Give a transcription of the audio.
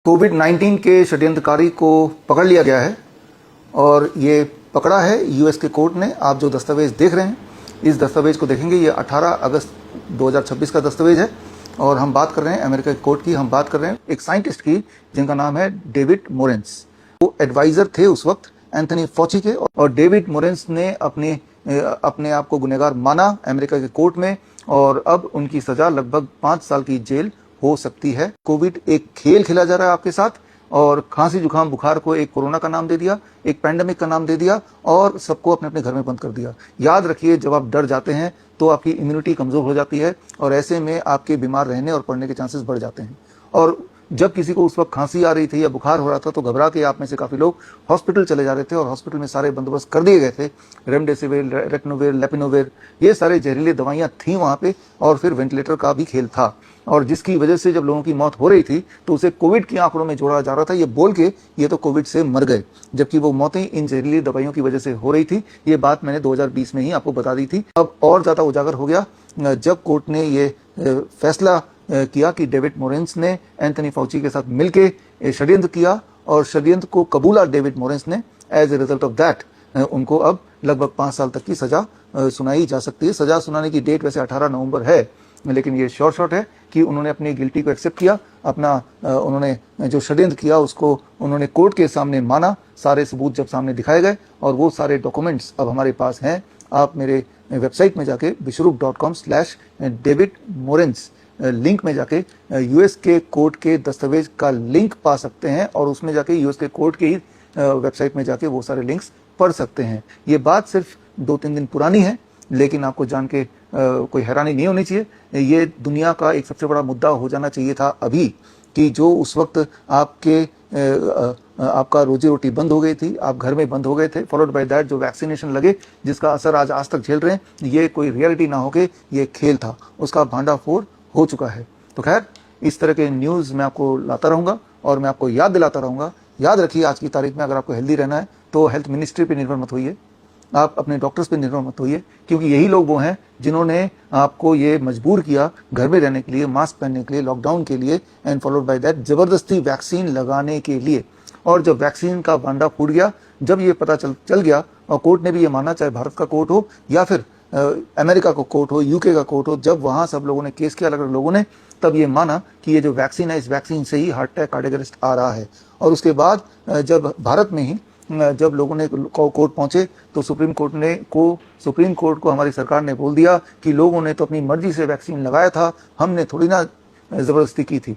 कोविड-19 के षड्यंत्रकारी को पकड़ लिया गया है और ये पकड़ा है यूएस के कोर्ट ने। आप जो दस्तावेज देख रहे हैं, इस दस्तावेज को देखेंगे, ये 18 अगस्त 2026 का दस्तावेज है और हम बात कर रहे हैं अमेरिका के कोर्ट की। हम बात कर रहे हैं एक साइंटिस्ट की जिनका नाम है डेविड मोरेंस। वो एडवाइजर थे उस वक्त एंथनी फॉची के, और डेविड मोरेंस ने अपने आप को गुनहगार माना अमेरिका के कोर्ट में, और अब उनकी सजा लगभग 5 साल की जेल हो सकती है। कोविड एक खेल खेला जा रहा है आपके साथ, और खांसी जुकाम बुखार को एक कोरोना का नाम दे दिया, एक पैंडेमिक का नाम दे दिया और सबको अपने अपने घर में बंद कर दिया। याद रखिए, जब आप डर जाते हैं तो आपकी इम्यूनिटी कमजोर हो जाती है और ऐसे में आपके बीमार रहने और पड़ने के चांसेस बढ़ जाते हैं। और जब किसी को उस वक्त खांसी आ रही थी या बुखार हो रहा था तो घबरा के आप में से काफी लोग हॉस्पिटल चले जा रहे थे, और हॉस्पिटल में सारे बंदोबस्त कर दिए गए थे। रेमडेसिविर, रेटनोविर, लेपिनोविर, ये सारे जहरीली दवाइयां थी वहां पे, और फिर वेंटिलेटर का भी खेल था। और जिसकी वजह से जब लोगों की मौत हो रही थी तो उसे कोविड की आंकड़ों में जोड़ा जा रहा था, ये बोल के ये तो कोविड से मर गए, जबकि वो मौतें इन जहरीली दवाइयों की वजह से हो रही थी। ये बात मैंने 2020 में ही आपको बता दी थी। अब और ज्यादा उजागर हो गया जब कोर्ट ने ये फैसला किया कि डेविड मोरेंस ने एंथनी फाउची के साथ मिलकर षड्यंत्र किया, और षड्यंत्र को कबूला डेविड मोरेंस ने। As a result of that उनको अब लगभग 5 साल तक की सजा सुनाई जा सकती है। सजा सुनाने की डेट वैसे 18 नवंबर है, लेकिन ये शॉर्ट है कि उन्होंने अपनी गिल्टी को एक्सेप्ट किया, उन्होंने जो षड्यंत्र किया उसको उन्होंने कोर्ट के सामने माना। सारे सबूत जब सामने दिखाए गए, और वो सारे डॉक्यूमेंट्स अब हमारे पास हैं। आप मेरे वेबसाइट में जाके bishrup.com/david-morenz लिंक में जाके यूएस के कोर्ट के दस्तावेज का लिंक पा सकते हैं, और उसमें जाके यूएस के कोर्ट की ही वेबसाइट में जाके वो सारे लिंक्स पढ़ सकते हैं। ये बात सिर्फ 2-3 दिन पुरानी है, लेकिन आपको जान के कोई हैरानी नहीं होनी चाहिए। ये दुनिया का एक सबसे बड़ा मुद्दा हो जाना चाहिए था अभी, कि जो उस वक्त आपका रोजी रोटी बंद हो गई थी, आप घर में बंद हो गए थे, फॉलोड बाय दैट जो वैक्सीनेशन लगे, जिसका असर आज तक झेल रहे हैं, ये कोई रियलिटी ना होके ये खेल था, उसका भांडाफोड़ हो चुका है। तो खैर, इस तरह के न्यूज़ मैं आपको लाता रहूंगा और मैं आपको याद दिलाता रहूंगा। याद रखिए, आज की तारीख में अगर आपको हेल्दी रहना है तो हेल्थ मिनिस्ट्री पे निर्भर मत होइए, आप अपने डॉक्टर्स पे निर्भर मत होइए, क्योंकि यही लोग वो हैं जिन्होंने आपको ये मजबूर किया घर में रहने के लिए, मास्क पहनने के लिए, लॉकडाउन के लिए, एंड फॉलोड बाय दैट जबरदस्ती वैक्सीन लगाने के लिए। और जब वैक्सीन का भांडा फूट गया, जब ये पता चल गया, और कोर्ट ने भी ये माना, चाहे भारत का कोर्ट हो या फिर अमेरिका का कोर्ट हो, यूके का कोर्ट हो, जब वहां सब लोगों ने केस किया, अलग अलग लोगों ने, तब ये माना कि ये जो वैक्सीन है, इस वैक्सीन से ही हार्ट अटैक, कार्डियक अरेस्ट आ रहा है। और उसके बाद जब भारत में ही जब लोगों ने कोर्ट पहुंचे तो सुप्रीम कोर्ट को हमारी सरकार ने बोल दिया कि लोगों ने तो अपनी मर्जी से वैक्सीन लगाया था, हमने थोड़ी ना जबरदस्ती की थी।